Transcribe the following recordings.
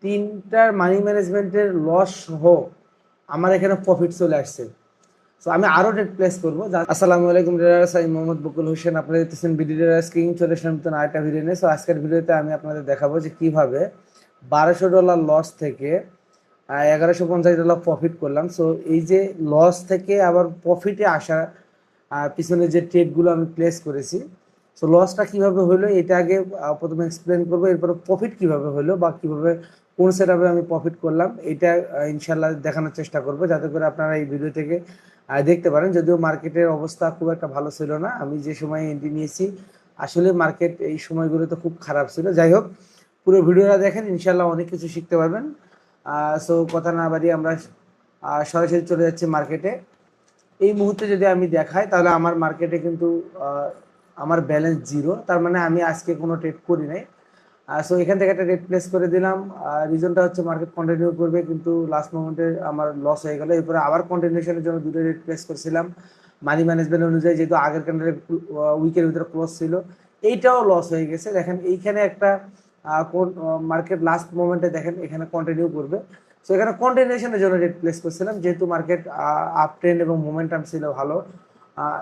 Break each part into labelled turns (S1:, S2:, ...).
S1: তিনটার মানি ম্যানেজমেন্টের লস সহ আমার এখানে প্রফিট চলে আসছে। সো আমি আরো ট্রেড প্লেস করবো। আসসালামু আলাইকুম ট্রেডার্স, আমি মোহাম্মদ বকুল হোসেন। আপনারা দেখতেছেন বিডি ট্রেডার্স কিং। চলে আসলাম নতুন আরেকটা ভিডিও নিয়ে। সো আজকের ভিডিওতে আমি আপনাদের দেখাবো যে কিভাবে $1200 লস থেকে $1150 প্রফিট করলাম। সো এই যে লস থেকে আবার প্রফিটে আসা পিছনে যে ট্রেডগুলো আমি প্লেস করেছি, সো লসটা কিভাবে হলো এটা আগে প্রথমে এক্সপ্লেন করবো। এরপরে প্রফিট কিভাবে হলো বা কিভাবে কোন সেটআপে আমি প্রফিট করলাম এটা ইনশাল্লাহ দেখানোর চেষ্টা করবো, যাতে করে আপনারা এই ভিডিও থেকে দেখতে পারেন। যদিও মার্কেটের অবস্থা খুব একটা ভালো ছিল না, আমি যে সময় এন্ট্রি নিয়েছি আসলে মার্কেট এই সময়গুলোতে খুব খারাপ ছিল। যাই হোক, পুরো ভিডিওটা দেখেন, ইনশাল্লাহ অনেক কিছু শিখতে পারবেন। সো কথা না বাড়িয়ে আমরা সরাসরি চলে যাচ্ছি মার্কেটে। এই মুহূর্তে যদি আমি দেখাই তাহলে আমার মার্কেটে কিন্তু আমার ব্যালেন্স জিরো, তার মানে আমি আজকে কোনো ট্রেড করি নাই। সো এখান থেকে একটা ট্রেড প্লেস করে দিলাম। রিজনটা হচ্ছে মার্কেট কন্টিনিউ করবে, কিন্তু লাস্ট মোমেন্টে আমার লস হয়ে গেল। এরপরে আবার কন্টিনিউশনের জন্য দুটো ট্রেড প্লেস করেছিলাম মানি ম্যানেজমেন্ট অনুযায়ী, যেহেতু আগের ক্যান্ডেলের উইকের ভিতরে ক্লোজ ছিল। এইটাও লস হয়ে গেছে। দেখেন এইখানে একটা মার্কেট লাস্ট মোমেন্টে দেখেন এখানে কন্টিনিউ করবে। সো এখানে কন্টিনিউশনের জন্য রেট প্লেস করছিলাম, যেহেতু মার্কেট আপ ট্রেন্ড এবং মোমেন্টাম ছিল ভালো,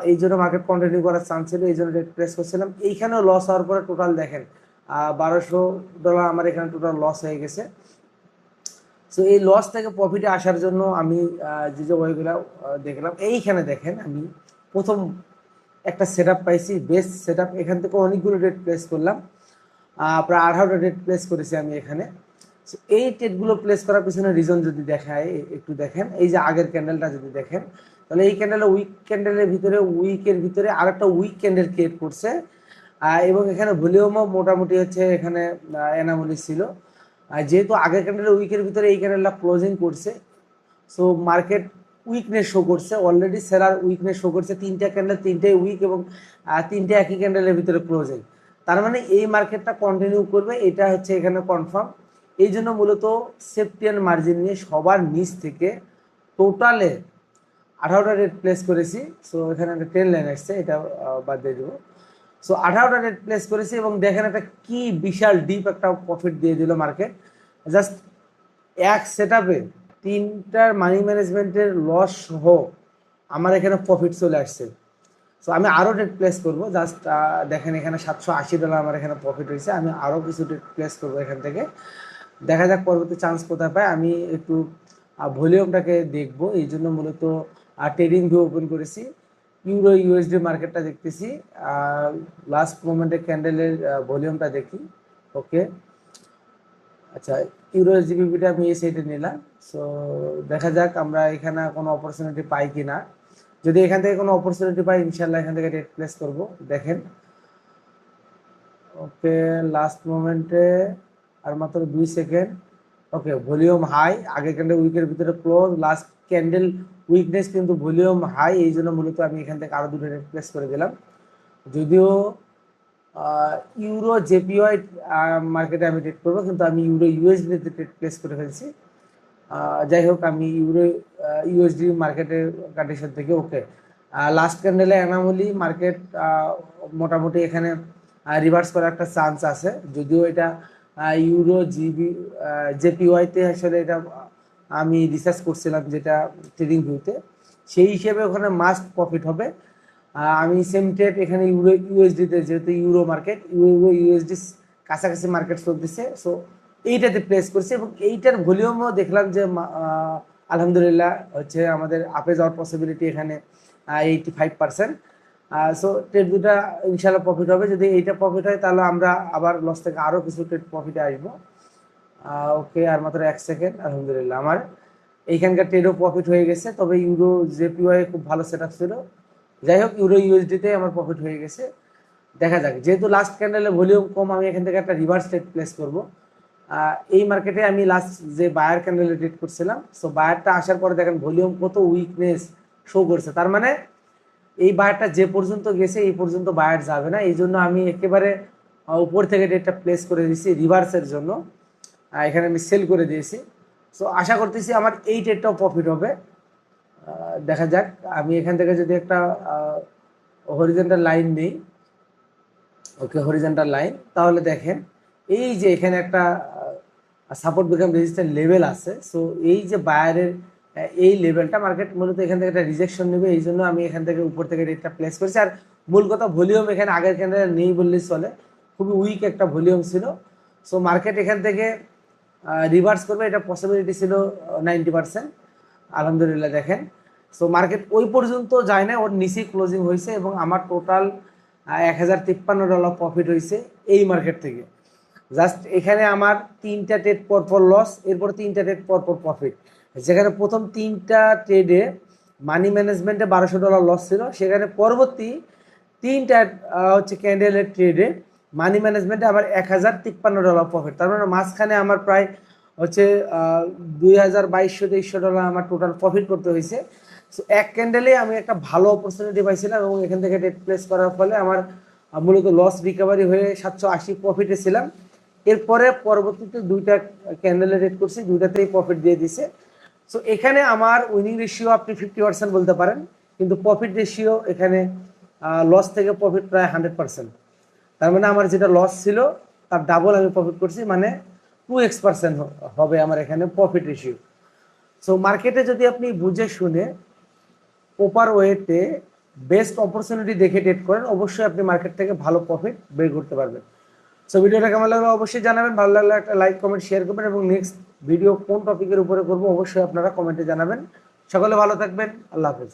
S1: এই জন্য মার্কেট কন্টিনিউ করার চান্স ছিল, এই জন্য রেট প্লেস করছিলাম। এইখানেও লস হওয়ার পরে টোটাল দেখেন $1200 আমার এখানে টোটাল লস হয়ে গেছে। সো এই লস থেকে প্রফিটে আসার জন্য আমি যে যে ওয়েগুলো দেখলাম, এইখানে দেখেন আমি প্রথম একটা সেট আপ পাইছি, বেস্ট সেট আপ। এখান থেকে অনেকগুলো রেট প্লেস করলাম, প্রায় 18টা রেট প্লেস করেছি আমি এখানে। এই ট্রেডগুলো প্লেস করার পিছনে রিজন যদি দেখায়, একটু দেখেন এই যে আগের ক্যান্ডেলটা যদি দেখেন, তাহলে এই ক্যান্ডেলে উইকের ভিতরে আরেকটা উইক ক্যান্ডেল ক্রিয়েট করছে। এবং এখানে ভলিউমও মোটামুটি হচ্ছে এখানে এনামলি ছিল। যেহেতু আগের ক্যান্ডেলে উইকের ভিতরে এই ক্যান্ডেলটা ক্লোজিং করছে, সো মার্কেট উইকনেস শো করছে, অলরেডি সেলার উইকনেস শো করছে। তিনটা ক্যান্ডেল, তিনটাই উইক এবং তিনটে একই ক্যান্ডেলের ভিতরে ক্লোজিং। তার মানে এই মার্কেটটা কন্টিনিউ করবে, এটা হচ্ছে এখানে কনফার্ম। এই জন্য মূলত সেফটি অ্যান্ড মার্জিন নিয়ে সবার নিচ থেকে টোটালে 18টা রেট প্লেস করেছি। সো এখানে একটা 10 লাইন আসছে, এটা বাদ দিয়ে দেবো। সো 18টা রেট প্লেস করেছি এবং দেখেন একটা কি বিশাল ডিপ একটা প্রফিট দিয়ে দিল মার্কেট। জাস্ট এক সেট আপে তিনটার মানি ম্যানেজমেন্টের লস সহ আমার এখানে প্রফিট চলে আসছে। সো আমি আরও ট্রেড প্লেস করবো। জাস্ট দেখেন এখানে $780 আমার এখানে প্রফিট হয়েছে। আমি আরও কিছু ট্রেড প্লেস করবো এখান থেকে, দেখা যাক পরবর্তী চান্স কোথায় পাই। আমি একটু ভলিউমটাকে দেখবো, এই জন্য মূলত ট্রেডিং ভিউ ওপেন করেছি। ইউরো ইউএসডি মার্কেটটা দেখতেছি, লাস্ট মোমেন্টে ক্যান্ডেলের ভলিউমটা দেখি। ওকে, আচ্ছা, ইউরো জিবিপিটা আমি এই সাইডে নিলাম। সো দেখা যাক আমরা এখানে কোনো অপরচুনিটি পাই কি না। যদি এখান থেকে কোনো অপরচুনিটি পাই, ইনশাল্লাহ এখান থেকে ট্রেড প্লেস করবো। দেখেন, ওকে, লাস্ট মোমেন্টে আর মাত্র 2 সেকেন্ড। ওকে, ভলিউম হাই, আগে ক্যান্ডেল উইকের ভিতরে ক্লোজ, লাস্ট ক্যান্ডেল উইকনেস কিন্তু ভলিউম হাই, এই জন্য মূলত আমি এখান থেকে আরো দুটো ট্রেড প্লেস করে দিলাম। যদিও ইউরো জেপিওয়াই মার্কেটে আমি ট্রেড করবো, কিন্তু আমি ইউরো ইউএসডিতে ট্রেড প্লেস করে ফেলছি। যাই হোক, আমি ইউরো ইউএসডি মার্কেটের কন্ডিশন থেকে ওকে। লাস্ট ক্যান্ডেলে অ্যানামলি মার্কেট মোটামুটি এখানে রিভার্স করার একটা চান্স আছে। যদিও এটা ইউরো জেপিওয়াইতে আসলে এটা আমি রিসার্চ করছিলাম, যেটা ট্রেডিং ভিউতে, সেই হিসেবে ওখানে মাস্ট প্রফিট হবে। আমি সেম ট্রেড এখানে ইউরো ইউএসডিতে, যেহেতু ইউরো মার্কেট ইউরো ইউএসডি কাছাকাছি মার্কেট চলতেছে, সো এইটাতে প্লেস করছি। এবং এইটার ভলিউমও দেখলাম যে আলহামদুলিল্লাহ হচ্ছে আমাদের আপে যাওয়ার পসিবিলিটি এখানে 85%। সো ট্রেড দুটা ইনশাল্লাহ প্রফিট হবে। যদি এইটা প্রফিট হয় তাহলে আমরা আবার লস থেকে আরও কিছু ট্রেড প্রফিটে আসবো। ওকে, আর মাত্র 1 সেকেন্ড। আলহামদুলিল্লাহ আমার এইখানকার ট্রেডও প্রফিট হয়ে গেছে, তবে ইউরো জেপিওয়াই খুব ভালো সেট আপ ছিল। যাই হোক, ইউরো ইউএসডিতে আমার প্রফিট হয়ে গেছে। দেখা যাক, যেহেতু লাস্ট ক্যান্ডেলে ভলিউম কম, আমি এখান থেকে একটা রিভার্স ট্রেড প্লেস করবো। এই মার্কেটে আমি লাস্ট যে বায়ার ক্যান্ডেলে ট্রেড করছিলাম, সো বায়ারটা আসার পরে দেখেন ভলিউম কত উইকনেস শো করছে। তার মানে এই বায়ারটা যে পর্যন্ত গেছে এই পর্যন্ত বায়ার যাবে না, এই জন্য আমি একেবারে উপর থেকে ট্রেডটা প্লেস করে দিয়েছি রিভার্সের জন্য। এখানে আমি সেল করে দিয়েছি। সো আশা করতেছি আমার এই ট্রেডটাও প্রফিট হবে। দেখা যাক, আমি এখান থেকে যদি একটা হরিজেন্টাল লাইন নেই, ওকে, হরিজেন্টাল লাইন, তাহলে দেখেন এই যে এখানে একটা সাপোর্ট বিকাম রেজিস্ট্যান্ট লেভেল আছে। সো এই যে বায়ারের এই লেভেলটা মার্কেট মূলত এখান থেকে একটা রিজেকশন নেবে, এই জন্য আমি এখান থেকে উপর থেকে রেটটা প্লেস করেছি। আর মূল কথা ভলিউম এখানে আগের ক্যান্ডেলে নেই বললেই চলে, খুবই উইক একটা ভলিউম ছিল। সো মার্কেট এখান থেকে রিভার্স করবে এটা পসিবিলিটি ছিল 90%। আলহামদুলিল্লাহ দেখেন, সো মার্কেট ওই পর্যন্ত যায় না, ওর নিচেই ক্লোজিং হয়েছে এবং আমার টোটাল $1053 প্রফিট হয়েছে এই মার্কেট থেকে। জাস্ট এখানে আমার 3টা ট্রেড পরপর লস, এরপর 3টা ট্রেড পরপর প্রফিট। যেখানে প্রথম 3টা ট্রেডে মানি ম্যানেজমেন্টে $1200 লস ছিল, সেখানে পরবর্তী 3টা হচ্ছে ক্যান্ডেলের ট্রেডে মানি ম্যানেজমেন্টে আবার $1053 প্রফিট। তার মানে মাঝখানে আমার প্রায় হচ্ছে $2200-2300 আমার টোটাল প্রফিট করতে হয়েছে। সো এক ক্যান্ডেলে আমি একটা ভালো অপরচুনিটি পাইছিলাম এবং এখান থেকে ট্রেড প্লেস করার ফলে আমার মূলত লস রিকভারি হয়ে 780 প্রফিটে ছিলাম। এরপরে পরবর্তীতে 2টা ক্যান্ডেলে রেড করছি, 2টাতেই প্রফিট দিয়ে দিছে। সো এখানে আমার উইনিং রেশিও আপনি 50% বলতে পারেন, কিন্তু প্রফিট রেশিও এখানে লস থেকে প্রফিট প্রায় 100%। তার মানে আমার যেটা লস ছিল তার ডাবল আমি প্রফিট করছি, মানে 2x% হবে আমার এখানে প্রফিট রেশিও। সো মার্কেটে যদি আপনি বুঝে শুনে প্রপার ওয়েতে বেস্ট অপরচুনিটি দেখে ট্রেড করেন, অবশ্যই আপনি মার্কেট থেকে ভালো প্রফিট বের করতে পারবেন। সো ভিডিওটা কেমন লাগলো অবশ্যই জানাবেন, ভালো লাগলে একটা লাইক কমেন্ট শেয়ার করবেন এবং নেক্সট ভিডিও কোন টপিকের উপরে করবো অবশ্যই আপনারা কমেন্টে জানাবেন। সকলে ভালো থাকবেন, আল্লাহ হাফেজ।